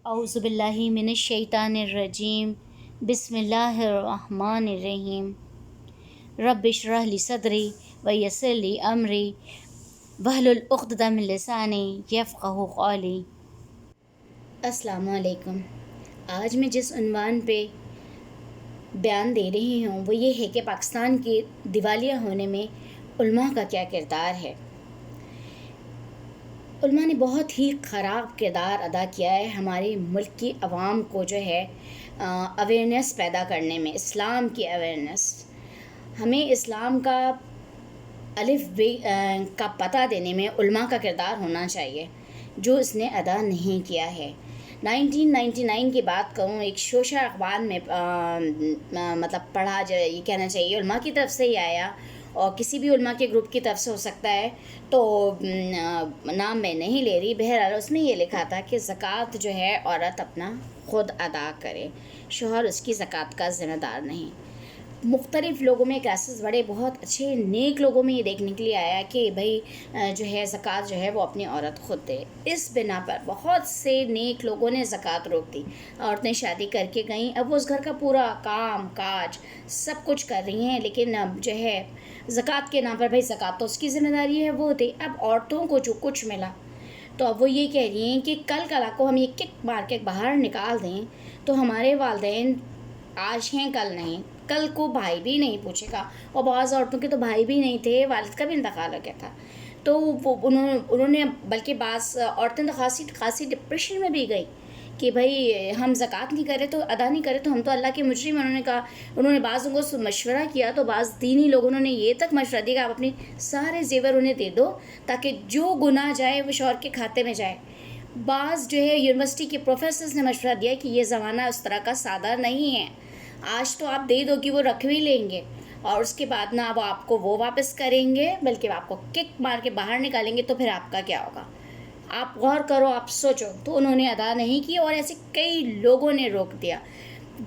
اعوذ باللہ من الشیطان الرجیم بسم اللہ الرحمن الرحیم رب اشرح لی صدری ویسر لی امری واحلل عقدۃ من لسانی یفقہوا قولی۔ السلام علیکم۔ آج میں جس عنوان پہ بیان دے رہی ہوں وہ یہ ہے کہ پاکستان کے دیوالیہ ہونے میں علماء کا کیا کردار ہے۔ علماء نے بہت ہی خراب کردار ادا کیا ہے ہمارے ملک کی عوام کو جو ہے اویئرنیس پیدا کرنے میں، اسلام کی اویئرنیس۔ ہمیں اسلام کا الف بے کا پتہ دینے میں علماء کا کردار ہونا چاہیے، جو اس نے ادا نہیں کیا ہے۔ 1999 کی بات کروں، ایک شوشہ اخبار میں مطلب پڑھا، جو یہ کہنا چاہیے علماء کی طرف سے ہی آیا اور کسی بھی علماء کے گروپ کی طرف سے ہو سکتا ہے، تو نام میں نہیں لے رہی، بہرحال اس میں یہ لکھا تھا کہ زکوٰۃ جو ہے عورت اپنا خود ادا کرے، شوہر اس کی زکوٰۃ کا ذمہ دار نہیں۔ مختلف لوگوں میں کیسز بڑے بہت اچھے نیک لوگوں میں یہ دیکھنے کے لیے آیا کہ بھائی جو ہے زکوٰۃ جو ہے وہ اپنی عورت خود دے۔ اس بنا پر بہت سے نیک لوگوں نے زکوٰۃ روک دی، عورتیں شادی کر کے گئیں، اب وہ اس گھر کا پورا کام کاج سب کچھ کر رہی ہیں، لیکن اب جو ہے زکوٰۃ کے نام پر بھائی زکوٰۃ تو اس کی ذمہ داری ہے، وہ دے۔ اب عورتوں کو جو کچھ ملا تو اب وہ یہ کہہ رہی ہیں کہ کل کو ہم یہ کک مار کے باہر نکال دیں تو ہمارے والدین آج ہیں کل نہیں، کل کو بھائی بھی نہیں پوچھے گا، اور بعض عورتوں کے تو بھائی بھی نہیں تھے، والد کا بھی انتقال ہو گیا تھا، تو انہوں نے بلکہ بعض عورتیں تو خاصی ڈپریشن میں بھی گئی کہ بھائی ہم زکوٰۃ نہیں کرے تو ادا نہیں کرے تو ہم تو اللہ کے مجرم ہیں۔ انہوں نے کہا، انہوں نے بعض لوگوں سے مشورہ کیا تو بعض دینی لوگوں نے یہ تک مشورہ دیا کہ آپ اپنے سارے زیور انہیں دے دو تاکہ جو گناہ جائے وہ شوہر کے کھاتے میں جائے۔ بعض جو ہے یونیورسٹی کے پروفیسرز نے مشورہ دیا کہ یہ زمانہ اس طرح کا سادہ نہیں ہے، آج تو آپ دے دو کہ وہ رکھ بھی لیں گے اور اس کے بعد نہ وہ آپ کو وہ واپس کریں گے بلکہ آپ کو کک مار کے باہر نکالیں گے، تو پھر آپ کا کیا ہوگا؟ آپ غور کرو، آپ سوچو۔ تو انہوں نے ادا نہیں کی اور ایسے کئی لوگوں نے روک دیا۔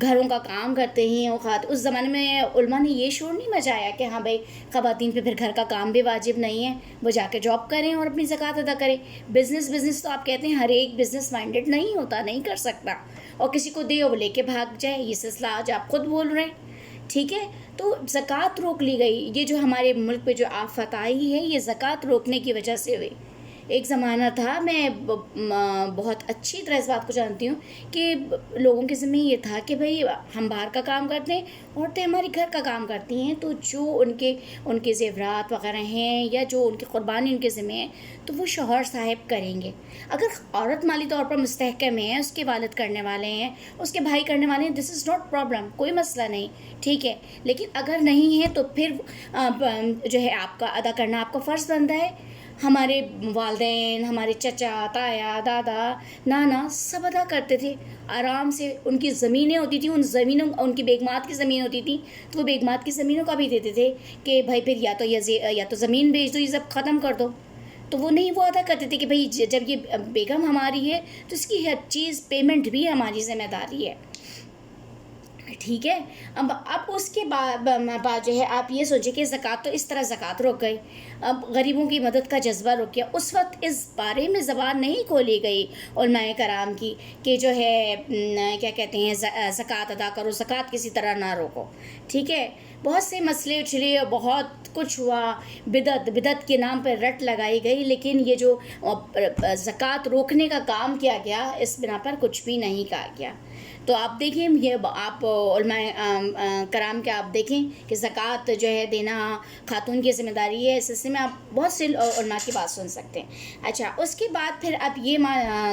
گھروں کا کام کرتے ہیں وہ اس زمانے میں علماء نے یہ شور نہیں مچایا کہ ہاں بھائی خواتین پہ پھر گھر کا کام بھی واجب نہیں ہے، وہ جا کے جاب کریں اور اپنی زکوٰۃ ادا کریں۔ بزنس تو آپ کہتے ہیں ہر ایک بزنس مائنڈیڈ نہیں ہوتا، نہیں کر سکتا، اور کسی کو دے وہ لے کے بھاگ جائے، یہ سلسلہ آج آپ خود بول رہے ہیں، ٹھیک ہے؟ تو زکوٰۃ روک لی گئی۔ یہ جو ہمارے ملک پہ جو آفت آئی ہے یہ زکوٰۃ روکنے کی وجہ سے ہوئی۔ ایک زمانہ تھا، میں بہت اچھی طرح اس بات کو جانتی ہوں کہ لوگوں کے ذمہ یہ تھا کہ بھئی ہم باہر کا کام کرتے ہیں، عورتیں ہماری گھر کا کام کرتی ہیں، تو جو ان کے زیورات وغیرہ ہیں یا جو ان کی قربانی ان کے ذمہ ہے تو وہ شوہر صاحب کریں گے۔ اگر عورت مالی طور پر مستحکم ہے، اس کے والد کرنے والے ہیں، اس کے بھائی کرنے والے ہیں، دس از ناٹ پرابلم، کوئی مسئلہ نہیں، ٹھیک ہے۔ لیکن اگر نہیں ہے تو پھر جو ہے آپ کا ادا کرنا آپ کا فرض بنتا ہے۔ ہمارے والدین، ہمارے چچا، تایا، دادا، نانا سب ادا کرتے تھے آرام سے۔ ان کی زمینیں ہوتی تھیں، ان کی بیگمات کی زمین ہوتی تھی تو وہ بیگمات کی زمینوں کا بھی دیتے تھے کہ بھائی پھر یا تو زمین بیچ دو، یہ سب ختم کر دو، تو وہ نہیں، وہ ادا کرتے تھے کہ بھئی جب یہ بیگم ہماری ہے تو اس کی ہر چیز پیمنٹ بھی ہماری ذمہ داری ہے، ٹھیک ہے۔ اب اس کے بعد جو ہے آپ یہ سوچیں کہ زکوٰۃ تو اس طرح زکوٰۃ رک گئی، اب غریبوں کی مدد کا جذبہ رک گیا۔ اس وقت اس بارے میں زبان نہیں کھولی گئی علماء کرام کی کہ جو ہے کیا کہتے ہیں زکوٰۃ ادا کرو، زکوٰۃ کسی طرح نہ روکو، ٹھیک ہے۔ بہت سے مسئلے اچھلے، بہت کچھ ہوا، بدعت کے نام پر رٹ لگائی گئی، لیکن یہ جو زکوٰۃ روکنے کا کام کیا گیا اس بنا پر کچھ بھی نہیں کہا گیا۔ تو آپ دیکھیں، یہ آپ علماء کرام کے آپ دیکھیں کہ زکوٰۃ جو ہے دینا خاتون کی ذمہ داری ہے، اس سلسلے میں آپ بہت سے علماء کی بات سن سکتے ہیں۔ اچھا، اس کے بعد پھر اب یہ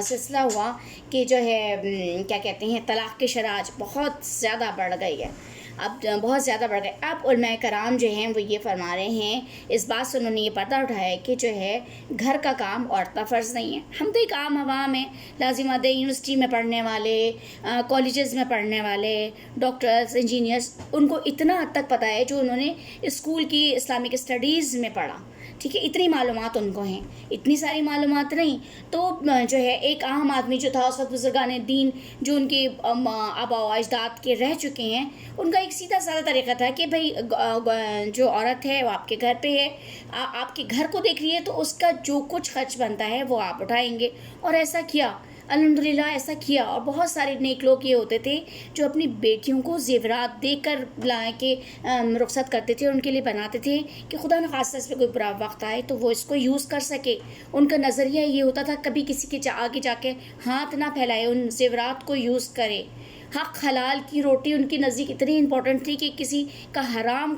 سلسلہ ہوا کہ جو ہے کیا کہتے ہیں طلاق کی شرح آج بہت زیادہ بڑھ گئی ہے، اب بہت زیادہ بڑھ گئے۔ اب علماء کرام جو ہیں وہ یہ فرما رہے ہیں، اس بات سے انہوں نے یہ پردہ اٹھایا ہے کہ جو ہے گھر کا کام عورت کا فرض نہیں ہے۔ ہم تو ایک عام عوام ہیں، لازمات یونیورسٹی میں پڑھنے والے، کالجز میں پڑھنے والے، ڈاکٹرز، انجینئرز، ان کو اتنا حد تک پتہ ہے جو انہوں نے اسکول کی اسلامک اسٹڈیز میں پڑھا، ٹھیک ہے، اتنی معلومات ان کو ہیں، اتنی ساری معلومات نہیں۔ تو جو ہے ایک عام آدمی جو تھا، اس وقت بزرگان دین جو ان کے آبا و اجداد کے رہ چکے ہیں، ان کا ایک سیدھا سادہ طریقہ تھا کہ بھئی جو عورت ہے وہ آپ کے گھر پہ ہے، آپ کے گھر کو دیکھ رہی ہے تو اس کا جو کچھ خرچ بنتا ہے وہ آپ اٹھائیں گے، اور ایسا کیا۔ الحمدللہ ایسا کیا، اور بہت سارے نیک لوگ یہ ہوتے تھے جو اپنی بیٹیوں کو زیورات دے کر لا کے رخصت کرتے تھے، اور ان کے لیے بناتے تھے کہ خدا نخواستہ اس پہ کوئی برا وقت آئے تو وہ اس کو یوز کر سکے۔ ان کا نظریہ یہ ہوتا تھا کبھی کسی کے آگے جا کے ہاتھ نہ پھیلائے، ان زیورات کو یوز کرے۔ حق حلال کی روٹی ان کی نزدیک اتنی امپورٹنٹ تھی کہ کسی کا حرام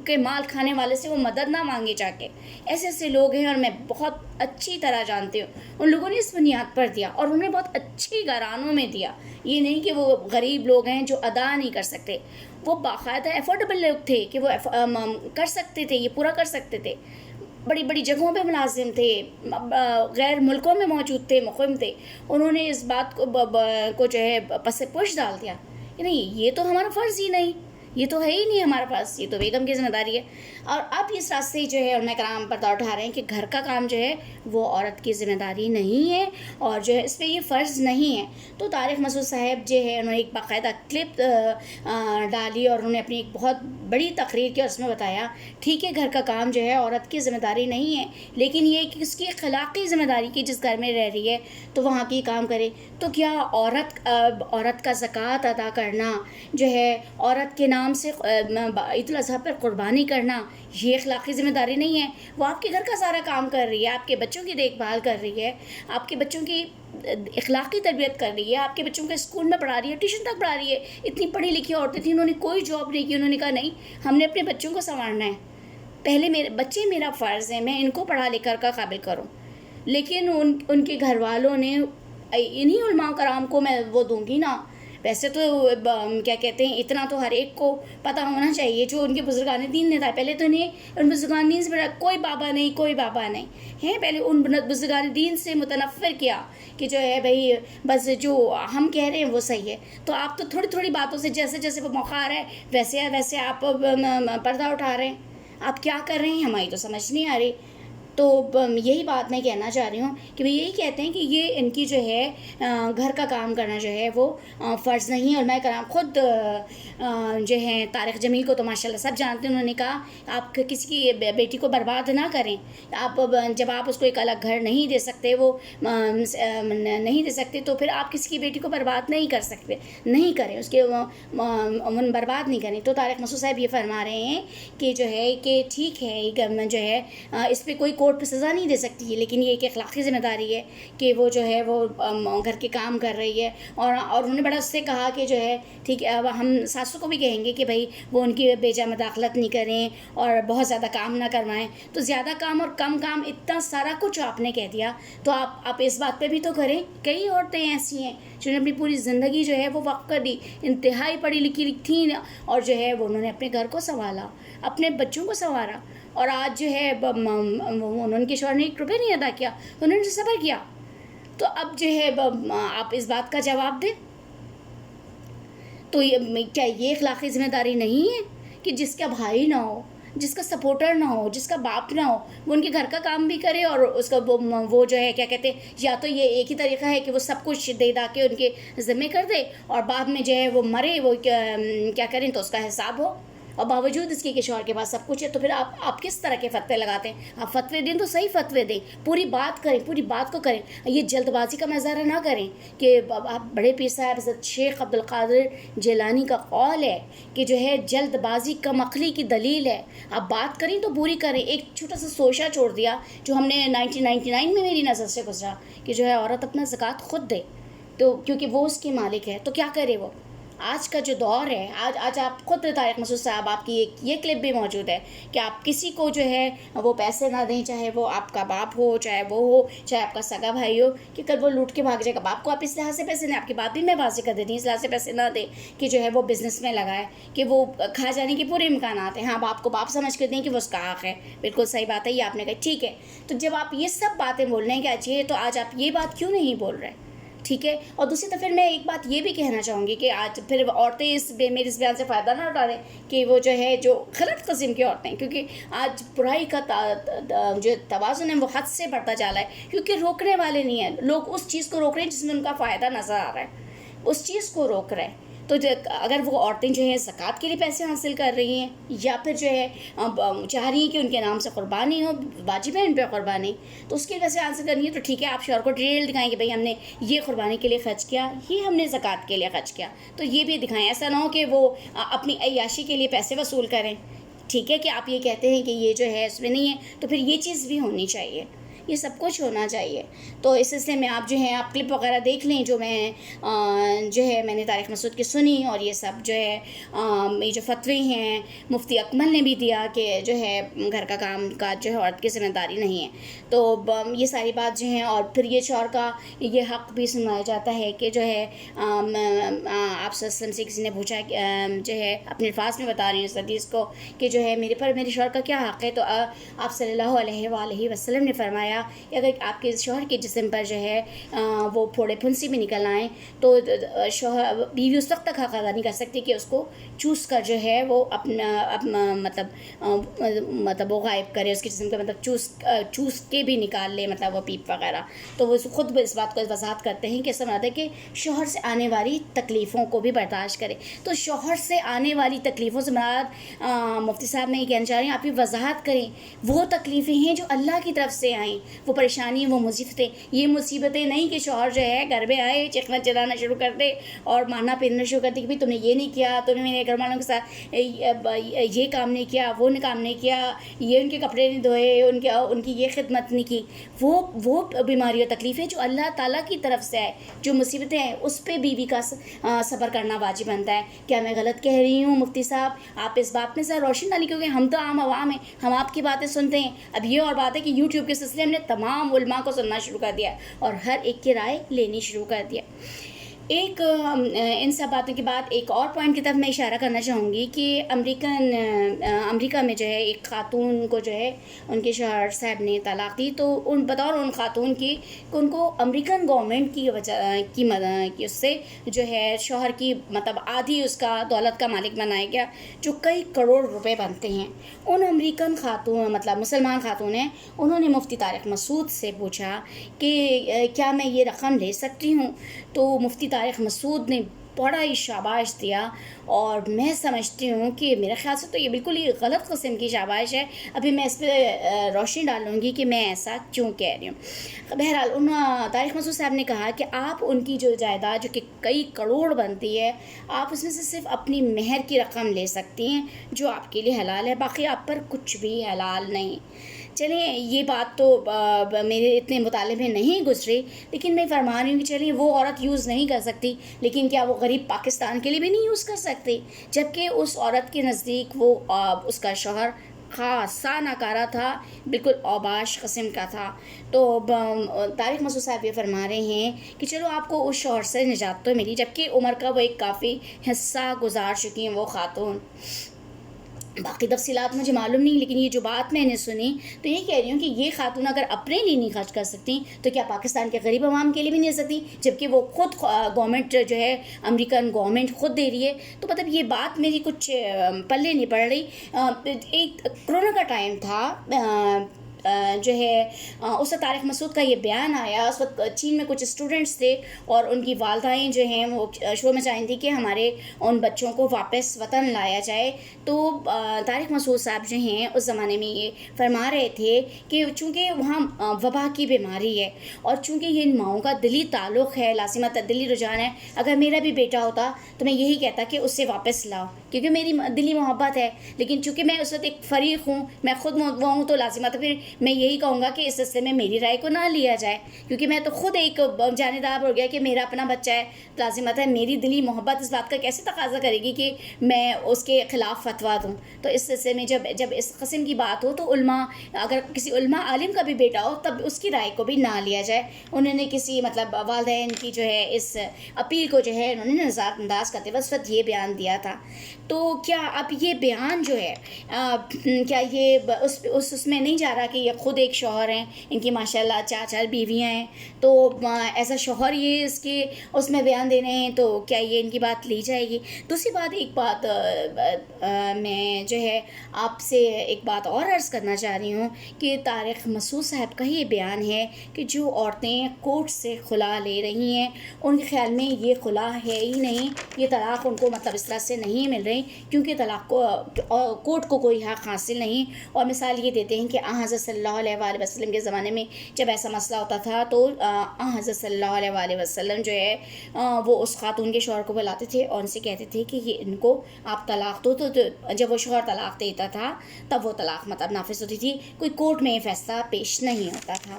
کے مال کھانے والے سے وہ مدد نہ مانگے جا کے۔ ایسے ایسے لوگ ہیں، اور میں بہت اچھی طرح جانتی ہوں ان لوگوں نے اس بنیاد پر دیا، اور انہوں نے بہت اچھی گھرانوں میں دیا۔ یہ نہیں کہ وہ غریب لوگ ہیں جو ادا نہیں کر سکتے، وہ باقاعدہ افورڈیبل لوگ تھے کہ وہ کر سکتے تھے، یہ پورا کر سکتے تھے۔ بڑی بڑی جگہوں پہ ملازم تھے، غیر ملکوں میں موجود تھے، مقیم تھے۔ انہوں نے اس بات کو جو ہے پس پوش ڈال دیا کہ نہیں، یہ تو ہمارا فرض ہی نہیں، یہ تو ہے ہی نہیں ہمارے پاس، یہ تو بیگم کی ذمہ داری ہے۔ اور اب اس راستے جو ہے علماء کرام پردہ اٹھا رہے ہیں کہ گھر کا کام جو ہے وہ عورت کی ذمہ داری نہیں ہے، اور جو ہے اس پہ یہ فرض نہیں ہے۔ تو طارق مسعود صاحب جو ہے انہوں نے ایک باقاعدہ کلپ ڈالی، اور انہوں نے اپنی ایک بہت بڑی تقریر کی، اور اس میں بتایا ٹھیک ہے گھر کا کام جو ہے عورت کی ذمہ داری نہیں ہے، لیکن یہ کہ اس کی اخلاقی ذمہ داری کی، جس گھر میں رہ رہی ہے تو وہاں کی کام کرے۔ تو کیا عورت کا زکوٰۃ ادا کرنا جو ہے، عورت کے نام سے عید الاضحیٰ پر قربانی کرنا، یہ اخلاقی ذمہ داری نہیں ہے؟ وہ آپ کے گھر کا سارا کام کر رہی ہے، آپ کے بچوں کی دیکھ بھال کر رہی ہے، آپ کے بچوں کی اخلاقی تربیت کر رہی ہے، آپ کے بچوں کو اسکول میں پڑھا رہی ہے، ٹیوشن تک پڑھا رہی ہے۔ اتنی پڑھی لکھی عورتیں تھیں، انہوں نے کوئی جاب نہیں کی، انہوں نے کہا نہیں، ہم نے اپنے بچوں کو سنوارنا ہے، پہلے میرے بچے میرا فرض ہے، میں ان کو پڑھا لکھ کر قابل کروں۔ لیکن ان کے گھر والوں نے، انہی علماء کرام کو میں وہ دوں گی نا، ویسے تو کیا کہتے ہیں، اتنا تو ہر ایک کو پتہ ہونا چاہیے جو ان کے بزرگان دین نے تھا۔ پہلے تو انہیں ان بزرگان دین سے بڑا کوئی بابا نہیں، کوئی بابا نہیں ہے، پہلے ان بزرگان دین سے متنفر کیا کہ جو ہے بھائی بس جو ہم کہہ رہے ہیں وہ صحیح ہے۔ تو آپ تو تھوڑی تھوڑی باتوں سے جیسے جیسے وہ موقع آ رہا ہے ویسے آپ پردہ اٹھا رہے ہیں۔ آپ کیا کر رہے ہیں ہماری تو سمجھ نہیں آ رہی۔ تو یہی بات میں کہنا چاہ رہی ہوں کہ وہ یہی کہتے ہیں کہ یہ ان کی جو ہے گھر کا کام کرنا جو ہے وہ فرض نہیں ہے۔ اور میں کرام خود جو ہے طارق جمیل کو تو ماشاءاللہ سب جانتے ہیں، انہوں نے کہا آپ کسی کی بیٹی کو برباد نہ کریں، جب آپ اس کو ایک الگ گھر نہیں دے سکتے، وہ نہیں دے سکتے، تو پھر آپ کسی کی بیٹی کو برباد نہیں کر سکتے، نہیں کریں، اس کے برباد نہیں کریں۔ تو طارق مسعود صاحب یہ فرما رہے ہیں کہ جو ہے کہ ٹھیک ہے جو ہے اس پہ کوئی کورٹ پہ سزا نہیں دے سکتی ہے، لیکن یہ ایک اخلاقی ذمہ داری ہے کہ وہ جو ہے وہ گھر کے کام کر رہی ہے۔ اور انہوں نے بڑا اس سے کہا کہ جو ہے ٹھیک ہے، اب ہم ساسوں کو بھی کہیں گے کہ بھائی وہ ان کی بیجا مداخلت نہیں کریں اور بہت زیادہ کام نہ کروائیں۔ تو زیادہ کام اور کم کام، اتنا سارا کچھ آپ نے کہہ دیا، تو آپ اس بات پہ بھی تو کریں۔ کئی عورتیں ایسی ہیں جنہوں نے اپنی پوری زندگی جو ہے وہ وقف کر دی، انتہائی پڑھی لکھی تھیں، اور جو ہے وہ انہوں نے اپنے گھر کو سنبھالا، اپنے بچوں کو سنوارا، اور آج جو ہے انہوں کے شوہر نے 1 روپیہ نہیں ادا کیا، انہوں نے صبر کیا۔ تو اب جو ہے آپ اس بات کا جواب دیں۔ تو کیا یہ اخلاقی ذمہ داری نہیں ہے کہ جس کا بھائی نہ ہو، جس کا سپورٹر نہ ہو، جس کا باپ نہ ہو، وہ ان کے گھر کا کام بھی کرے، اور اس کا وہ جو ہے کیا کہتے ہیں، یا تو یہ ایک ہی طریقہ ہے کہ وہ سب کچھ دے دا کے ان کے ذمے کر دے، اور بعد میں جو ہے وہ مرے، وہ کیا کریں تو اس کا حساب ہو، اور باوجود اس کے شوہر کے پاس سب کچھ ہے۔ تو پھر آپ کس طرح کے فتوے لگاتے ہیں؟ آپ فتوے دیں تو صحیح فتوے دیں، پوری بات کریں، پوری بات کو کریں، یہ جلد بازی کا مظاہرہ نہ کریں کہ آپ بڑے پیر صاحب حضرت شیخ عبدالقادر جیلانی کا قول ہے کہ جو ہے جلد بازی کم عقلی کی دلیل ہے۔ آپ بات کریں تو پوری کریں۔ ایک چھوٹا سا سوچا چھوڑ دیا جو ہم نے 1999 میں میری نظر سے گزرا کہ جو ہے عورت اپنا زکوٰۃ خود دے، تو کیونکہ وہ اس کی مالک ہے، تو کیا کرے وہ؟ آج کا جو دور ہے، آج آپ خود طارق مسعود صاحب، آپ کی یہ کلپ بھی موجود ہے کہ آپ کسی کو جو ہے وہ پیسے نہ دیں، چاہے وہ آپ کا باپ ہو، چاہے وہ ہو، چاہے آپ کا سگا بھائی ہو، کہ کل وہ لوٹ کے بھاگ جائے گا۔ باپ کو آپ اس لحاظ سے پیسے دیں، آپ کی بات بھی میں واضح کر دیتی ہوں، اس لحاظ سے پیسے نہ دیں کہ جو ہے وہ بزنس میں لگائے، کہ وہ کھا جانے کے پورے امکانات ہیں۔ ہاں، باپ کو باپ سمجھ کر دیں کہ وہ اس کا حق ہے، بالکل صحیح بات ہے، یہ آپ نے کہا ٹھیک ہے۔ تو جب آپ یہ سب باتیں بول رہے ہیں کہ اچھے، تو آج آپ یہ بات کیوں نہیں بول رہے؟ ٹھیک ہے۔ اور دوسری طرف پھر میں ایک بات یہ بھی کہنا چاہوں گی کہ آج پھر عورتیں میرے اس بیان سے فائدہ نہ اٹھا رہے کہ وہ جو ہے جو غلط قسم کی عورتیں، کیونکہ آج برائی کا جو توازن ہے وہ حد سے بڑھتا جا رہا ہے، کیونکہ روکنے والے نہیں ہیں لوگ، اس چیز کو روک رہے ہیں جس میں ان کا فائدہ نظر آ رہا ہے، اس چیز کو روک رہے ہیں۔ تو اگر وہ عورتیں جو ہے زکوٰۃ کے لیے پیسے حاصل کر رہی ہیں یا پھر جو ہے چاہ رہی ہیں کہ ان کے نام سے قربانی ہو، واجب ہے ان پہ قربانی، تو اس کے لیے پیسے حاصل کرنی ہے تو ٹھیک ہے، آپ شوہر کو ڈیٹیل دکھائیں کہ بھئی ہم نے یہ قربانی کے لیے خرچ کیا، یہ ہم نے زکوٰۃ کے لیے خرچ کیا، تو یہ بھی دکھائیں. ایسا نہ ہو کہ وہ اپنی عیاشی کے لیے پیسے وصول کریں. ٹھیک ہے کہ آپ یہ کہتے ہیں کہ یہ جو ہے اس میں نہیں ہے، تو پھر یہ چیز بھی ہونی چاہیے، یہ سب کچھ ہونا چاہیے. تو اس سلسلے میں آپ جو ہیں آپ کلپ وغیرہ دیکھ لیں جو میں نے طارق مسعود کی سنی، اور یہ سب جو ہے یہ جو فتوے ہیں مفتی اکمل نے بھی دیا کہ جو ہے گھر کا کام کاج جو ہے عورت کی ذمہ داری نہیں ہے. تو یہ ساری بات جو ہیں، اور پھر یہ شوہر کا یہ حق بھی سنایا جاتا ہے کہ جو ہے آپ صلی اللہ علیہ وسلم سے کسی نے پوچھا جو ہے اپنے الفاظ میں بتا رہی ہیں اس حدیث کو کہ جو ہے میرے شوہر کا کیا حق ہے، تو آپ صلی اللہ علیہ وآلہ وسلم نے فرمایا کہ اگر آپ کے شوہر کے جسم پر جو ہے وہ پھوڑے پھنسی بھی نکل آئیں تو شوہر بیوی اس وقت تک حق ادا نہیں کر سکتی کہ اس کو چوس کر جو ہے وہ اپنا مطلب وہ غائب کرے اس کے جسم کا، مطلب چوس کے بھی نکال لے، مطلب وہ پیپ وغیرہ. تو وہ خود اس بات کو وضاحت کرتے ہیں کہ سمجھاتے ہیں کہ شوہر سے آنے والی تکلیفوں کو بھی برداشت کرے. تو شوہر سے آنے والی تکلیفوں سے مراد مفتی صاحب میں یہ کہنا چاہ رہے ہیں آپ یہ وضاحت کریں وہ تکلیفیں ہیں جو اللہ کی طرف سے آئیں، وہ پریشانی، وہ مصیبتیں، یہ مصیبتیں نہیں کہ شوہر جو ہے گھر میں آئے چیخنا چلانا شروع کر دے اور مارنا پیٹنا شروع کر دے کہ بھائی تم نے یہ نہیں کیا، تم نے میرے گھر والوں کے ساتھ یہ کام نہیں کیا، وہ کام نہیں کیا، یہ ان کے کپڑے نہیں دھوئے، ان کی یہ خدمت نہیں کی. وہ بیماری اور تکلیفیں جو اللہ تعالیٰ کی طرف سے ہے، جو مصیبتیں ہیں اس پہ بیوی کا صبر کرنا واجب بنتا ہے. کیا میں غلط کہہ رہی ہوں مفتی صاحب؟ آپ اس بات میں ذرا روشن ڈالی، کیونکہ ہم تو عام عوام ہیں، ہم آپ کی باتیں سنتے ہیں. اب یہ اور بات ہے کہ یوٹیوب کے سلسلے ہم نے تمام علماء کو سننا شروع کر دیا اور ہر ایک کی رائے لینی شروع کر دیا. ان سب باتوں کے بعد ایک اور پوائنٹ کی طرف میں اشارہ کرنا چاہوں گی کہ امریکہ میں جو ہے ایک خاتون کو جو ہے ان کے شوہر صاحب نے طلاق دی، تو بطور ان خاتون کی کہ ان کو امریکن گورنمنٹ کی وجہ کی اس سے جو ہے شوہر کی مطلب آدھی اس کا دولت کا مالک بنایا گیا، جو کئی کروڑ روپے بنتے ہیں. ان امریکن خاتون مطلب مسلمان خاتون ہیں، انہوں نے مفتی طارق مسعود سے پوچھا کہ کیا میں یہ رقم لے سکتی ہوں؟ تو مفتی طارق مسعود نے بڑا ہی شاباش دیا، اور میں سمجھتی ہوں کہ میرے خیال سے تو یہ بالکل ہی غلط قسم کی شاباش ہے. ابھی میں اس پہ روشنی ڈالوں گی کہ میں ایسا کیوں کہہ رہی ہوں. بہرحال طارق مسعود صاحب نے کہا کہ آپ ان کی جو جائیداد جو کہ کئی کروڑ بنتی ہے، آپ اس میں سے صرف اپنی مہر کی رقم لے سکتی ہیں جو آپ کے لیے حلال ہے، باقی آپ پر کچھ بھی حلال نہیں. چلیے یہ بات تو میرے اتنے مطالعے میں نہیں گزری، لیکن میں فرما رہی ہوں کہ چلیے وہ عورت یوز نہیں کر سکتی، لیکن کیا وہ غریب پاکستان کے لیے بھی نہیں یوز کر سکتی؟ جبکہ اس عورت کے نزدیک وہ اس کا شوہر خاصا ناکارہ تھا، بالکل اوباش قسم کا تھا. تو طارق مسعود صاحب یہ فرما رہے ہیں کہ چلو آپ کو اس شوہر سے نجات تو ملی، جبکہ عمر کا وہ ایک کافی حصہ گزار چکی ہیں وہ خاتون. باقی تفصیلات مجھے معلوم نہیں، لیکن یہ جو بات میں نے سنی تو یہ کہہ رہی ہوں کہ یہ خاتون اگر اپنے لیے نہیں خرچ کر سکتی تو کیا پاکستان کے غریب عوام کے لیے بھی نہیں دے سکتی؟ جبکہ وہ خود گورنمنٹ جو ہے امریکن گورنمنٹ خود دے رہی ہے. تو مطلب یہ بات میری کچھ پلے نہیں پڑ رہی. ایک کرونا کا ٹائم تھا، جو ہے اس وقت طارق مسعود کا یہ بیان آیا. اس وقت چین میں کچھ اسٹوڈنٹس تھے اور ان کی والدائیں جو ہیں وہ شور مچائیں تھیں کہ ہمارے ان بچوں کو واپس وطن لایا جائے. تو طارق مسعود صاحب جو ہیں اس زمانے میں یہ فرما رہے تھے کہ چونکہ وہاں وبا کی بیماری ہے اور چونکہ یہ ان ماؤں کا دلی تعلق ہے، لازمہ دلی رجحان ہے، اگر میرا بھی بیٹا ہوتا تو میں یہی کہتا کہ اسے واپس لاؤ کیونکہ میری دلی محبت ہے. لیکن چونکہ میں اس وقت ایک فریق ہوں، میں خود وہ ہوں، تو لازمہ تو پھر میں یہی کہوں گا کہ اس سلسلے میں میری رائے کو نہ لیا جائے، کیونکہ میں تو خود ایک جانبدار ہو گیا کہ میرا اپنا بچہ ہے. لازمت ہے میری دلی محبت اس بات کا کیسے تقاضا کرے گی کہ میں اس کے خلاف فتویٰ دوں. تو اس سلسلے میں جب اس قسم کی بات ہو تو علماء، اگر کسی علماء عالم کا بھی بیٹا ہو تب اس کی رائے کو بھی نہ لیا جائے. انہوں نے کسی مطلب والدین کی جو ہے اس اپیل کو جو ہے انہوں نے نظر انداز کرتے ہوئے اس وقت یہ بیان دیا تھا. تو کیا اب یہ بیان جو ہے کیا یہ اس میں نہیں جا رہا کہ یہ خود ایک شوہر ہیں، ان کی ماشاءاللہ 4 بیویاں ہیں، تو ایسا شوہر یہ اس میں بیان دے رہے ہیں، تو کیا یہ ان کی بات لی جائے گی؟ دوسری بات، ایک بات میں جو ہے آپ سے ایک بات اور عرض کرنا چاہ رہی ہوں کہ طارق مسعود صاحب کا یہ بیان ہے کہ جو عورتیں کورٹ سے خلا لے رہی ہیں، ان کے خیال میں یہ خلا ہے ہی نہیں، یہ طلاق ان کو مطلب اس طرح سے نہیں مل رہی کیونکہ طلاق کو کورٹ کو کوئی حق حاصل نہیں. اور مثال یہ دیتے ہیں کہ حضرت صلی اللہ علیہ وآلہ وسلم کے زمانے میں جب ایسا مسئلہ ہوتا تھا تو حضرت صلی اللہ علیہ وآلہ وسلم جو ہے وہ اس خاتون کے شوہر کو بلاتے تھے اور ان سے کہتے تھے کہ یہ ان کو آپ طلاق دو. تو جب وہ شوہر طلاق دیتا تھا تب وہ طلاق مطلب نافذ ہوتی تھی، کوئی کورٹ میں فیصلہ پیش نہیں ہوتا تھا.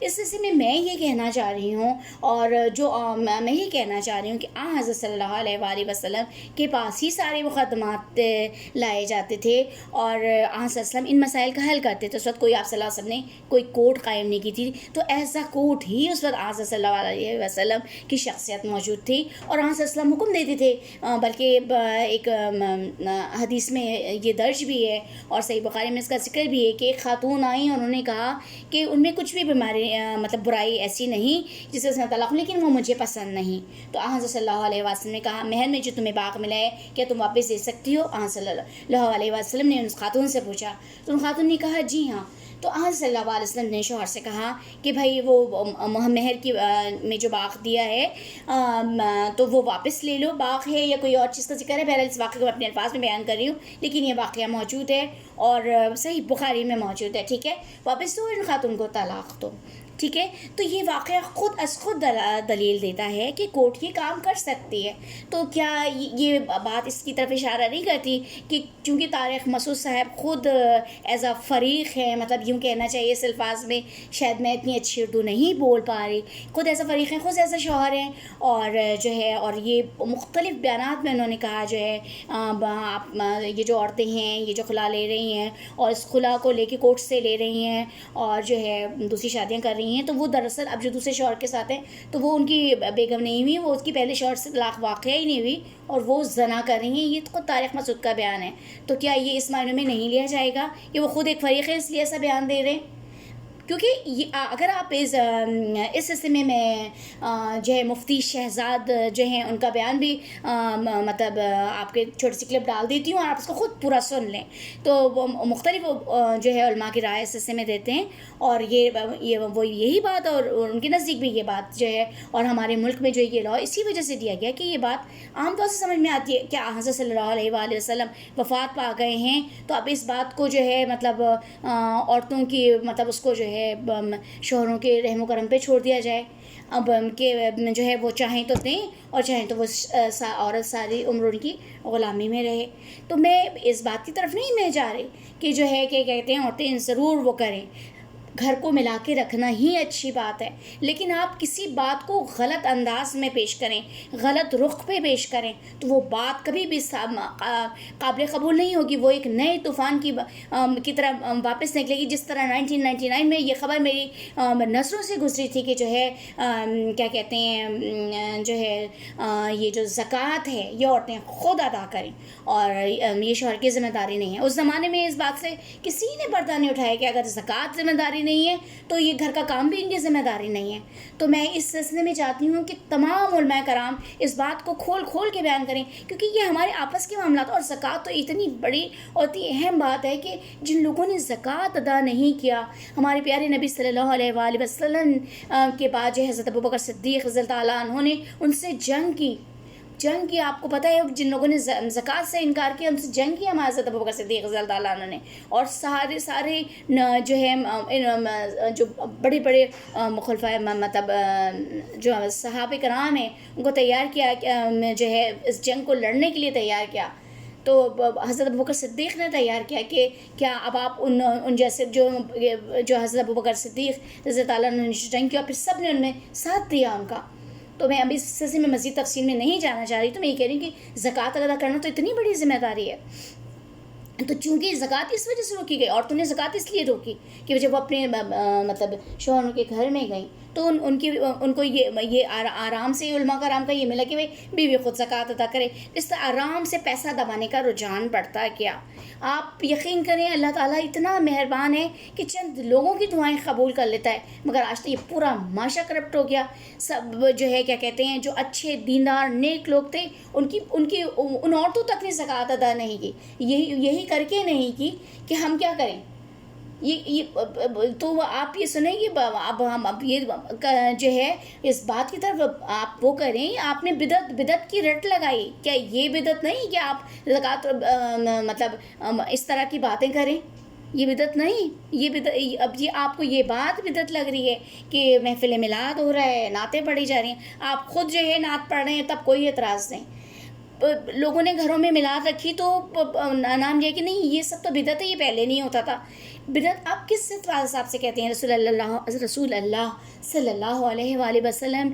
اس سلسلے میں یہ کہنا چاہ رہی ہوں، اور جو میں یہ کہنا چاہ رہی ہوں کہ حضرت صلی اللہ علیہ وآلہ وسلم کے پاس ہی سارے مقدمات لائے جاتے تھے اور حضرت صلی اللہ علیہ وسلم ان مسائل کا حل کرتے تھے. اس وقت کوئی آپ صلی اللہ علیہ وسلم نے کوئی کورٹ قائم نہیں کی تھی، تو ایسا کورٹ ہی اس وقت حضرت صلی اللہ علیہ وسلم کی شخصیت موجود تھی اور حضرت صلی اللہ علیہ وسلم حکم دیتے تھے. بلکہ ایک حدیث میں یہ درج بھی ہے اور صحیح بخاری میں اس کا ذکر بھی ہے کہ ایک خاتون آئیں اور انہوں نے کہا کہ ان میں کچھ بھی بیماری مطلب برائی ایسی نہیں جسے اس نے طلاق، لیکن وہ مجھے پسند نہیں. تو حضرت صلی اللہ علیہ وسلم نے کہا مہر میں جو تمہیں باغ ملا ہے کیا تم واپس دے سکتی ہو؟ حضرت صلی اللہ علیہ وسلم نے اس خاتون سے پوچھا تو ان خاتون نے کہا جی ہاں. تو حضرت صلی اللہ علیہ وسلم نے شوہر سے کہا کہ بھائی وہ مہر کی میں جو باغ دیا ہے تو وہ واپس لے لو. باغ ہے یا کوئی اور چیز کا ذکر ہے، بہرحال اس واقعے کو میں اپنے الفاظ میں بیان کر رہی ہوں، لیکن یہ واقعہ موجود ہے اور صحیح بخاری میں موجود ہے. ٹھیک ہے، واپس دو ان خاتون کو طلاق دو. ٹھیک ہے، تو یہ واقعہ خود از خود دلیل دیتا ہے کہ کورٹ یہ کام کر سکتی ہے. تو کیا یہ بات اس کی طرف اشارہ نہیں کرتی کہ چونکہ طارق مسعود صاحب خود ایز اے فریق ہیں، مطلب یوں کہنا چاہیے اس الفاظ میں، شاید میں اتنی اچھی اردو نہیں بول پا رہی، خود ایسا فریق ہیں، خود ایسا شوہر ہیں، اور جو ہے اور یہ مختلف بیانات میں انہوں نے کہا جو ہے یہ جو عورتیں ہیں یہ جو خلا لے رہی ہیں اور اس خلا کو لے کے کورٹ سے لے رہی ہیں اور جو ہے دوسری شادیاں کر رہی ہیں، تو وہ دراصل اب جو دوسرے شوہر کے ساتھ ہیں تو وہ ان کی بیگم نہیں ہوئی، وہ اس کی پہلے شوہر سے طلاق واقعہ ہی نہیں ہوئی اور وہ زنا کر رہی ہیں. یہ خود طارق مسعود کا بیان ہے. تو کیا یہ اس معنی میں نہیں لیا جائے گا کہ وہ خود ایک فریق ہے اس لیے ایسا بیان دے رہے ہیں؟ کیونکہ اگر آپ اس سلسلے میں جو ہے مفتی شہزاد جو ہیں ان کا بیان بھی مطلب آپ کے چھوٹی سی کلپ ڈال دیتی ہوں اور آپ اس کو خود پورا سن لیں، تو وہ مختلف جو ہے علماء کی رائے اس سلسلے میں دیتے ہیں اور وہ یہی بات اور ان کے نزدیک بھی یہ بات جو ہے، اور ہمارے ملک میں جو یہ لاء اسی وجہ سے دیا گیا کہ یہ بات عام طور سے سمجھ میں آتی ہے. کیا حضرت صلی اللہ علیہ وآلہ وسلم وفات پا گئے ہیں تو اب اس بات کو جو ہے مطلب عورتوں کی مطلب اس کو جو ہے شوہروں کے رحم و کرم پہ چھوڑ دیا جائے؟ اب کہ جو ہے وہ چاہیں تو دیں اور چاہیں تو وہ عورت ساری عمر ان کی غلامی میں رہے. تو میں اس بات کی طرف نہیں میں جا رہی کہ جو ہے کہ کہتے ہیں عورتیں ضرور وہ کریں، گھر کو ملا کے رکھنا ہی اچھی بات ہے، لیکن آپ کسی بات کو غلط انداز میں پیش کریں، غلط رخ پہ پیش کریں تو وہ بات کبھی بھی قابل قبول نہیں ہوگی. وہ ایک نئے طوفان کی طرح واپس نکلے گی، جس طرح 1999 میں یہ خبر میری نظروں سے گزری تھی کہ جو ہے کیا کہتے ہیں جو ہے یہ جو زکوٰۃ ہے یہ عورتیں خود ادا کریں اور یہ شوہر کی ذمہ داری نہیں ہے. اس زمانے میں اس بات سے کسی نے پردہ نہیں اٹھایا کہ اگر زکوٰۃ ذمہ داری نہیں ہے تو یہ گھر کا کام بھی ان کی ذمہ داری نہیں ہے. تو میں اس سلسلے میں چاہتی ہوں کہ تمام علماء کرام اس بات کو کھول کے بیان کریں، کیونکہ یہ ہمارے آپس کے معاملات، اور زکوٰۃ تو اتنی بڑی اور اتنی اہم بات ہے کہ جن لوگوں نے زکوٰۃ ادا نہیں کیا، ہمارے پیارے نبی صلی اللہ علیہ وآلہ وسلم کے بعد جو حضرت ابوبکر صدیق رضی اللہ تعالیٰ عنہ نے ان سے جنگ کی. آپ کو پتہ ہے جن لوگوں نے زکوٰۃ سے انکار کیا ان سے جنگ کی ہمارے حضرت ابوبکر صدیق رضی اللہ تعالیٰ عنہ نے، اور سارے جو ہے جو بڑے خلفائے مطلب جو صحابہ کرام ہیں ان کو تیار کیا جو ہے اس جنگ کو لڑنے کے لیے تیار کیا. تو حضرت ابوبکر صدیق نے تیار کیا کہ کیا اب آپ ان جیسے جو حضرت ابوبکر صدیق رضی اللہ تعالیٰ عنہ نے جنگ کیا، پھر سب نے ان میں ساتھ دیا ان کا. تو میں ابھی اس سلسلے میں مزید تفصیل میں نہیں جانا چاہ رہی، تو میں یہ کہہ رہی ہوں کہ زکوٰۃ ادا کرنا تو اتنی بڑی ذمہ داری ہے. تو چونکہ زکوٰۃ اس وجہ سے روکی گئی، عورتوں نے زکوٰۃ اس لیے روکی کہ جب وہ اپنے مطلب شوہروں کے گھر میں گئیں تو ان کو یہ آرام سے علماء کرام کا یہ ملا کہ بیوی خود زکوٰۃ ادا کرے. اس طرح آرام سے پیسہ دبانے کا رجحان بڑھتا ہے. کیا آپ یقین کریں اللہ تعالیٰ اتنا مہربان ہے کہ چند لوگوں کی دعائیں قبول کر لیتا ہے، مگر آج تو یہ پورا معاشرہ کرپٹ ہو گیا. سب جو ہے کیا کہتے ہیں، جو اچھے دیندار نیک لوگ تھے ان عورتوں تک نے زکوٰۃ ادا نہیں کی. یہی کر کے نہیں کی کہ ہم کیا کریں. یہ تو آپ یہ سنیں کہ اب ہم یہ جو ہے اس بات کی طرف آپ وہ کریں. آپ نے بدعت کی رٹ لگائی. کیا یہ بدعت نہیں کہ آپ زکوٰۃ مطلب اس طرح کی باتیں کریں؟ یہ بدعت نہیں. اب یہ آپ کو یہ بات بدعت لگ رہی ہے کہ محفل میلاد ہو رہا ہے، نعتیں پڑھی جا رہی ہیں، آپ خود جو ہے نعت پڑھ رہے ہیں، تب کوئی اعتراض نہیں. لوگوں نے گھروں میں میلاد رکھی تو نام یہ کہ نہیں یہ سب تو بدعت ہے، یہ پہلے نہیں ہوتا تھا. بدعت آپ کس حساب سے کہتے ہیں؟ رسول اللہ صلی اللہ علیہ وآلہ وسلم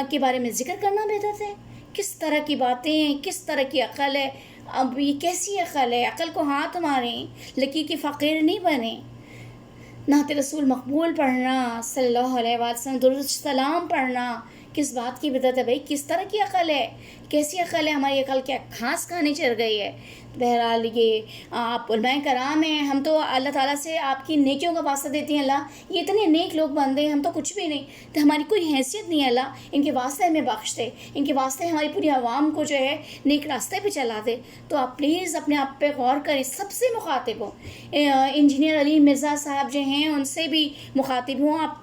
کے بارے میں ذکر کرنا بدعت ہے؟ کس طرح کی باتیں ہیں، کس طرح کی عقل ہے؟ اب یہ کیسی عقل ہے؟ عقل کو ہاتھ ماریں، لکیر کے فقیر نہیں بنیں. نعت رسول مقبول پڑھنا، صلی اللہ علیہ وسلم درود سلام پڑھنا کس بات کی بدعت ہے بھائی؟ کس طرح کی عقل ہے؟ کیسی عقل ہے؟ ہماری عقل کیا گھاس کھانے چڑھ گئی ہے؟ بہرحال یہ آپ علماء کرام ہیں، ہم تو اللہ تعالیٰ سے آپ کی نیکیوں کا واسطہ دیتے ہیں. اللہ یہ اتنے نیک لوگ بندے ہیں، ہم تو کچھ بھی نہیں، تو ہماری کوئی حیثیت نہیں ہے. اللہ ان کے واسطے ہمیں بخش دے، ان کے واسطے ہماری پوری عوام کو جو ہے نیک راستے پہ چلا دے. تو آپ پلیز اپنے آپ پہ غور کریں. سب سے مخاطب ہوں، انجینئر علی مرزا صاحب جو ہیں ان سے بھی مخاطب ہوں. آپ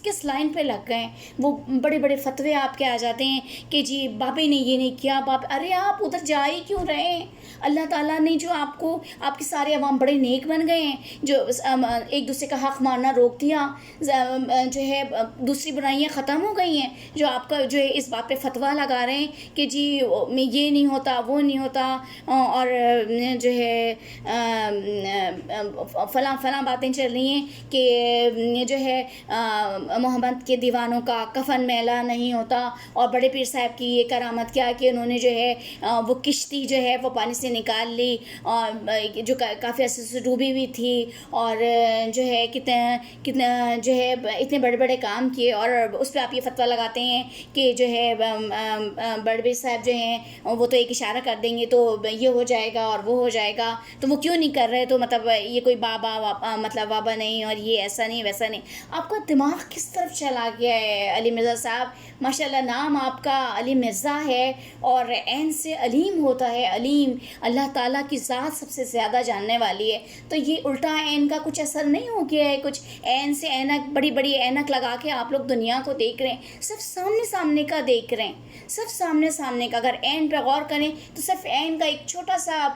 کس لائن پہ لگ گئے ہیں؟ وہ بڑے بڑے فتوے آپ کے آ جاتے ہیں کہ جی بابے نے یہ نہیں کیا، ارے آپ ادھر جا ہی کیوں رہے ہیں؟ اللہ تعالیٰ نے جو آپ کے سارے عوام بڑے نیک بن گئے ہیں، جو ایک دوسرے کا حق مارنا روک دیا، جو ہے دوسری برائیاں ختم ہو گئی ہیں. جو آپ کا جو ہے اس بات پہ فتویٰ لگا رہے ہیں کہ جی یہ نہیں ہوتا وہ نہیں ہوتا، اور جو ہے فلاں باتیں چل رہی ہیں کہ جو ہے محمد کے دیوانوں کا کفن میلا نہیں ہوتا، اور بڑے پیر صاحب کی یہ کرامت کیا کہ انہوں نے جو ہے وہ کشتی جو ہے وہ پانی سے نکال لی، اور جو کافی عرصے سے ڈوبی ہوئی تھی، اور جو ہے کتنا جو ہے اتنے بڑے بڑے کام کیے، اور اس پہ آپ یہ فتویٰ لگاتے ہیں کہ جو ہے بڑے پیر صاحب جو ہیں وہ تو ایک اشارہ کر دیں گے تو یہ ہو جائے گا اور وہ ہو جائے گا، تو وہ کیوں نہیں کر رہے؟ تو مطلب یہ کوئی بابا نہیں، اور یہ ایسا نہیں ویسا نہیں. آپ کا دماغ کس طرف چلا گیا ہے علی مرزا صاحب؟ ماشاءاللہ نام آپ کا علی مرزا ہے، اور عین سے علیم ہوتا ہے. علیم اللہ تعالیٰ کی ذات سب سے زیادہ جاننے والی ہے. تو یہ الٹا عین کا کچھ اثر نہیں ہو گیا ہے؟ کچھ عین سے اینک، بڑی بڑی اینک لگا کے آپ لوگ دنیا کو دیکھ رہے ہیں، صرف سامنے کا دیکھ رہے ہیں، صرف سامنے کا. اگر عین پہ غور کریں تو صرف عین کا ایک چھوٹا سا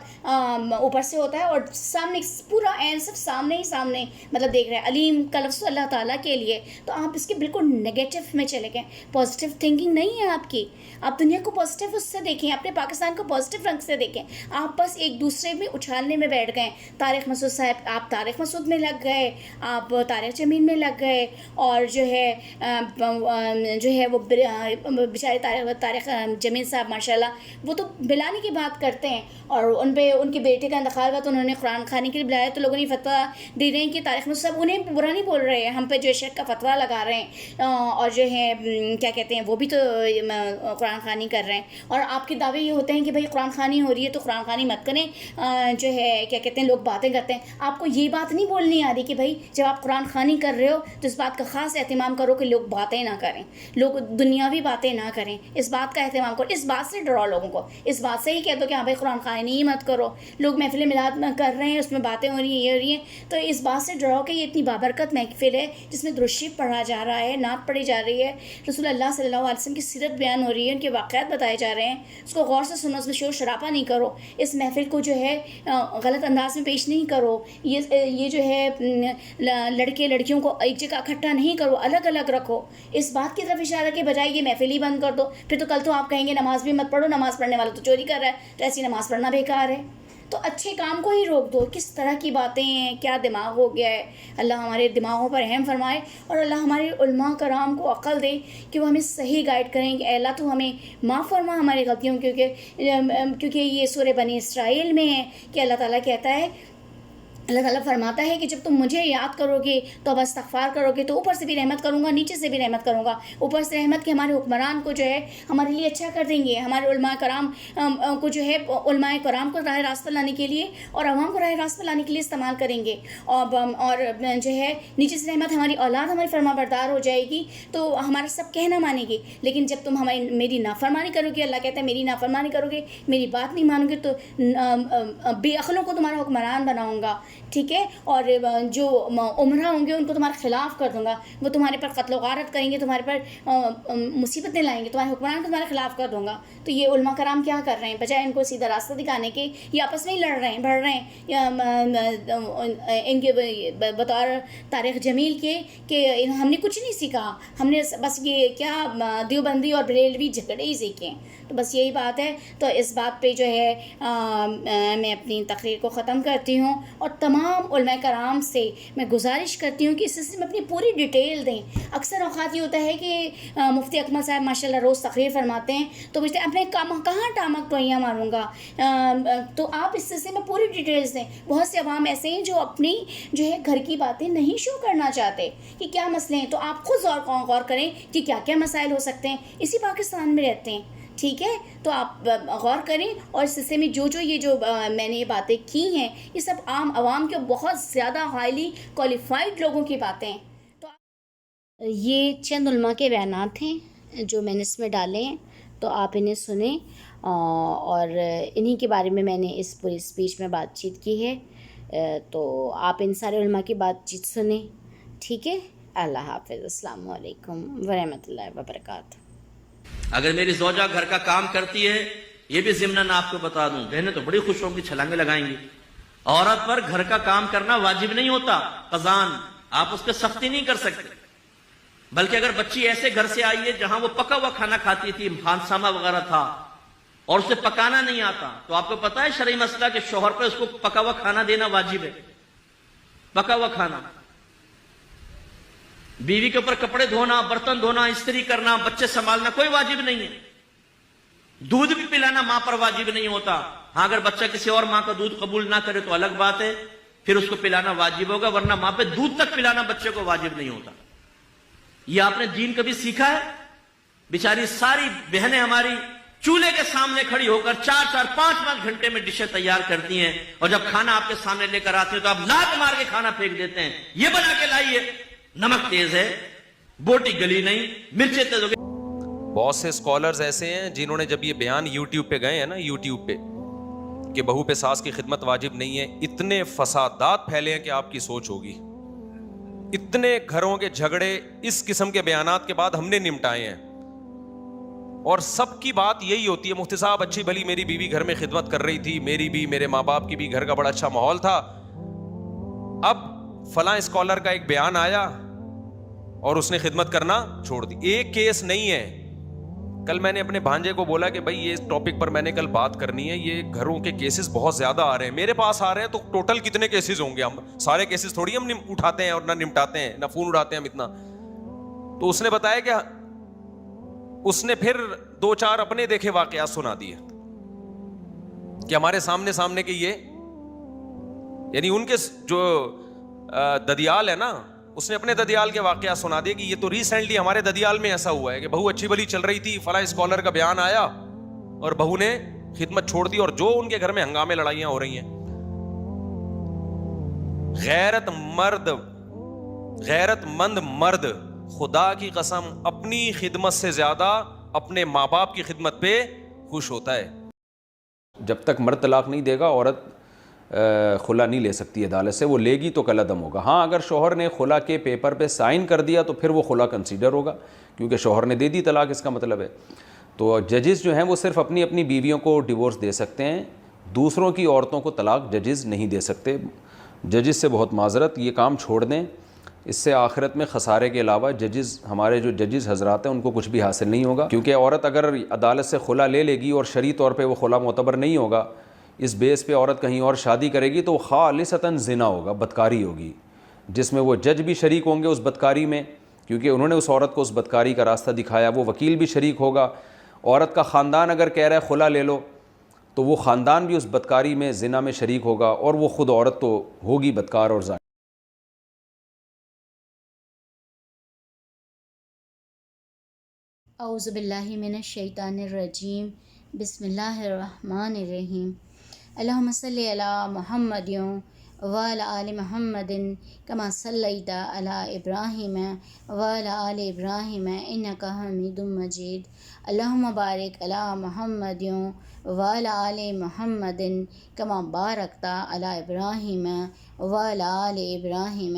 اوپر سے ہوتا ہے، اور سامنے پورا عین صرف سامنے مطلب دیکھ رہے ہیں. علیم کا لفظ اللہ تعالیٰ کے لیے. تو آپ اس کے بالکل نگیٹو میں چلے گئے. پازیٹیو تھنکنگ نہیں ہے آپ کی. آپ دنیا کو پازیٹیو اس سے دیکھیں، اپنے پاکستان کو پازیٹیو رنگ سے دیکھیں. آپ بس ایک دوسرے میں اچھالنے میں بیٹھ گئے. طارق مسعود صاحب، آپ طارق مسعود میں لگ گئے، آپ طارق جمیل میں لگ گئے، اور جو ہے وہ بیچارے طارق جمیل صاحب ماشاءاللہ وہ تو بلانے کی بات کرتے ہیں، اور ان پہ ان کے بیٹے کا انتقال ہوا تو انہوں نے قرآن خوانی کے لیے بلایا، تو لوگوں نے فتویٰ دے رہے ہیں کہ طارق مسعود صاحب انہیں برا نہیں بول رہے ہیں، ہم پہ جو شرک کا فتویٰ لگا رہے ہیں، اور جو ہے کیا کہتے ہیں وہ بھی تو قرآن خوانی کر رہے ہیں. اور آپ کے دعوے یہ ہوتے ہیں کہ بھائی قرآن خوانی ہو رہی ہے تو قرآن خوانی مت کریں. جو ہے کیا کہتے ہیں لوگ باتیں کرتے ہیں. آپ کو یہ بات نہیں بولنی آ رہی کہ بھائی جب آپ قرآن خوانی کر رہے ہو تو اس بات کا خاص اہتمام کرو کہ لوگ باتیں نہ کریں، لوگ دنیاوی باتیں نہ کریں. اس بات کا اہتمام کرو، اس بات سے ڈراؤ لوگوں کو. اس بات سے ہی کہہ دو کہ ہاں بھائی قرآن خوانی مت کرو. لوگ محفل میلاد کر رہے ہیں، اس میں باتیں ہو رہی ہیں، یہ ہو رہی ہیں، تو اس بات سے ڈراؤ کہ یہ اتنی بابرکت محفل ہے جس میں درود شریف پڑھا جا رہا ہے، نعت پڑھی جا رہی ہے، رسول اللہ صلی اللہ علیہ وسلم کی سیرت بیان ہو رہی ہے، ان کے واقعات بتائے جا رہے ہیں. اس کو غور سے سنو، اس میں شور شرابہ نہیں کرو، اس محفل کو جو ہے غلط انداز میں پیش نہیں کرو. یہ جو ہے لڑکے لڑکیوں کو ایک جگہ اکٹھا نہیں کرو، الگ الگ رکھو. اس بات کی طرف اشارہ کے بجائے یہ محفل ہی بند کر دو. پھر تو کل تو آپ کہیں گے نماز بھی مت پڑھو، نماز پڑھنے والا تو چوری کر رہا ہے، تو ایسی نماز پڑھنا بیکار ہے. تو اچھے کام کو ہی روک دو. کس طرح کی باتیں ہیں، کیا دماغ ہو گیا ہے. اللہ ہمارے دماغوں پر رحم فرمائے، اور اللہ ہمارے علماء کرام کو عقل دے کہ وہ ہمیں صحیح گائیڈ کریں. کہ اے اللہ تو ہمیں معاف فرما ہماری غلطیوں، کیونکہ یہ سورہ بنی اسرائیل میں ہے کہ اللہ تعالیٰ کہتا ہے اللہ تعالیٰ فرماتا ہے کہ جب تم مجھے یاد کرو گے تو اب استغفار کرو گے تو اوپر سے بھی رحمت کروں گا، نیچے سے بھی رحمت کروں گا. اوپر سے رحمت کہ ہمارے حکمران کو جو ہے ہمارے لیے اچھا کر دیں گے، ہمارے علماء کرام کو جو ہے علماء کرام کو راہ راست پر لانے کے لیے اور عوام کو راہ راست پر لانے کے لیے استعمال کریں گے. اور جو ہے نیچے سے رحمت ہماری اولاد ہماری فرما بردار ہو جائے گی تو ہمارا سب کہنا مانے گی. لیکن جب تم میری نافرمانی کرو گے، اللہ کہتا ہے میری نافرمانی کرو گے، میری بات نہیں مانو گے تو بے عقلوں کو تمہارا حکمران بناؤں گا، ٹھیک ہے. اور جو عمرہ ہوں گے ان کو تمہارے خلاف کر دوں گا، وہ تمہارے پر قتل و غارت کریں گے، تمہارے پر مصیبتیں لائیں گے، تمہارے حکمران کو تمہارے خلاف کر دوں گا. تو یہ علماء کرام کیا کر رہے ہیں؟ بجائے ان کو سیدھا راستہ دکھانے کے یہ آپس میں ہی لڑ رہے ہیں، بڑھ رہے ہیں. یا ان کے بطور طارق جمیل کے کہ ہم نے کچھ نہیں سیکھا، ہم نے بس یہ کیا دیوبندی اور بریلوی جھگڑے ہی سیکھے. تو بس یہی بات ہے. تو اس بات پہ جو ہے میں اپنی تقریر کو ختم کرتی ہوں اور تمام علماء کرام سے میں گزارش کرتی ہوں کہ اس سلسلے میں اپنی پوری ڈیٹیل دیں. اکثر اوقات یہ ہوتا ہے کہ مفتی اکمل صاحب ماشاءاللہ روز تقریر فرماتے ہیں تو پوچھتے ہیں اپنے کہاں ٹامک ٹوئیاں ماروں گا. تو آپ اس سلسلے میں پوری ڈیٹیلز دیں. بہت سے عوام ایسے ہیں جو اپنی جو ہے گھر کی باتیں نہیں شو کرنا چاہتے کہ کیا مسئلے ہیں. تو آپ خود غور کریں کہ کیا کیا مسائل ہو سکتے ہیں. اسی پاکستان میں رہتے ہیں، ٹھیک ہے. تو آپ غور کریں اور اس سلسلے میں جو میں نے یہ باتیں کی ہیں یہ سب عام عوام کے بہت زیادہ ہائیلی کوالیفائڈ لوگوں کی باتیں ہیں. تو یہ چند علماء کے بیانات ہیں جو میں نے اس میں ڈالے ہیں، تو آپ انہیں سنیں اور انہی کے بارے میں نے اس پوری اسپیچ میں بات چیت کی ہے. تو آپ ان سارے علماء کی بات چیت سنیں، ٹھیک ہے. اللہ حافظ. السلام علیکم ورحمۃ اللہ وبرکاتہ. اگر میری زوجہ گھر کا کام کرتی ہے، یہ بھی ضمناً آپ کو بتا دوں، بہنیں تو بڑی خوش ہوں گی، چھلانگیں لگائیں گی. عورت پر گھر کا کام کرنا واجب نہیں ہوتا، قضان. آپ اس پہ سختی نہیں کر سکتے. بلکہ اگر بچی ایسے گھر سے آئی ہے جہاں وہ پکا ہوا کھانا کھاتی تھی، خانسامہ وغیرہ تھا، اور اسے پکانا نہیں آتا، تو آپ کو پتا ہے شرعی مسئلہ کہ شوہر پہ اس کو پکا ہوا کھانا دینا واجب ہے. پکا ہوا کھانا. بیوی کے اوپر کپڑے دھونا، برتن دھونا، استری کرنا، بچے سنبھالنا کوئی واجب نہیں ہے. دودھ بھی پلانا ماں پر واجب نہیں ہوتا. ہاں اگر بچہ کسی اور ماں کا دودھ قبول نہ کرے تو الگ بات ہے، پھر اس کو پلانا واجب ہوگا، ورنہ ماں پہ دودھ تک پلانا بچے کو واجب نہیں ہوتا. یہ آپ نے دین کبھی سیکھا ہے؟ بیچاری ساری بہنیں ہماری چولہے کے سامنے کھڑی ہو کر 4-4 5-5 گھنٹے میں ڈشیں تیار کرتی ہیں، اور جب کھانا آپ کے سامنے لے کر آتے ہیں تو آپ لات مار کے کھانا پھینک دیتے ہیں. یہ بنا کے لائیے، نمک تیز ہے، بوٹی گلی نہیں، مرچیں تیز ہو گئی. بہت سے اسکالرز ایسے ہیں جنہوں نے جب یہ بیان یوٹیوب پہ گئے ہیں نا، یوٹیوب پہ کہ بہو پہ ساس کی خدمت واجب نہیں ہے، اتنے فسادات پھیلے ہیں کہ آپ کی سوچ ہوگی. اتنے گھروں کے جھگڑے اس قسم کے بیانات کے بعد ہم نے نمٹائے ہیں، اور سب کی بات یہی ہوتی ہے، مفتی صاحب اچھی بھلی میری بیوی گھر میں خدمت کر رہی تھی، میری بھی، میرے ماں باپ کی بھی، گھر کا بڑا اچھا ماحول تھا. اب فلاں اسکالر کا ایک بیان آیا اور اس نے خدمت کرنا چھوڑ دی. ایک کیس نہیں ہے. کل میں نے اپنے بھانجے کو بولا کہ بھائی یہ ٹاپک پر میں نے کل بات کرنی ہے، یہ گھروں کے کیسز بہت زیادہ آ رہے ہیں، میرے پاس آ رہے ہیں، تو ٹوٹل کتنے کیسز ہوں گے؟ ہم سارے کیسز تھوڑی ہم اٹھاتے ہیں اور نہ نمٹاتے ہیں، نہ فون اٹھاتے ہیں ہم اتنا. تو اس نے بتایا کہ اس نے پھر 2-4 اپنے دیکھے واقعات سنا دیے کہ ہمارے سامنے کے یہ، یعنی ان کے جو ددیال ہے نا، اس نے اپنے ددیال کے واقعات سنا دیے کہ یہ تو ریسنٹلی ہمارے ددیال میں ایسا ہوا ہے کہ بہو اچھی بلی چل رہی تھی، فلاں اسکالر کا بیان آیا اور بہو نے خدمت چھوڑ دی، اور جو ان کے گھر میں ہنگامے لڑائیاں ہو رہی ہیں. غیرت مند مرد خدا کی قسم اپنی خدمت سے زیادہ اپنے ماں باپ کی خدمت پہ خوش ہوتا ہے. جب تک مرد طلاق نہیں دے گا عورت خلا نہیں لے سکتی عدالت سے. وہ لے گی تو کل عدم ہوگا. ہاں اگر شوہر نے خلا کے پیپر پہ سائن کر دیا تو پھر وہ خلا کنسیڈر ہوگا، کیونکہ شوہر نے دے دی طلاق، اس کا مطلب ہے. تو ججز جو ہیں وہ صرف اپنی بیویوں کو ڈیورس دے سکتے ہیں، دوسروں کی عورتوں کو طلاق ججز نہیں دے سکتے. ججز سے بہت معذرت، یہ کام چھوڑ دیں. اس سے آخرت میں خسارے کے علاوہ ہمارے جو ججز حضرات ہیں ان کو کچھ بھی حاصل نہیں ہوگا. کیونکہ عورت اگر عدالت سے خلا لے لے گی اور شرعی طور پہ وہ خلا معتبر نہیں ہوگا، اس بیس پہ عورت کہیں اور شادی کرے گی تو وہ خالصتاً زنا ہوگا، بدکاری ہوگی، جس میں وہ جج بھی شریک ہوں گے اس بدکاری میں، کیونکہ انہوں نے اس عورت کو اس بدکاری کا راستہ دکھایا. وہ وکیل بھی شریک ہوگا. عورت کا خاندان اگر کہہ رہا ہے خلا لے لو تو وہ خاندان بھی اس بدکاری میں زنا میں شریک ہوگا، اور وہ خود عورت تو ہوگی بدکار اور زانی۔ اعوذ باللہ من الشیطان الرجیم، بسم اللہ الرحمن الرحیم۔ اللہم صلی علی محمد وعلی آل محمد کما صلیت علی ابراہیم وعلی آل ابراہیم انک حمید مجید۔ اللہم بارک علی محمد وعلی آل محمد کما بارکت علی ابراہیم وعلی آل ابراہیم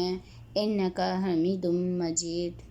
انک حمید مجید۔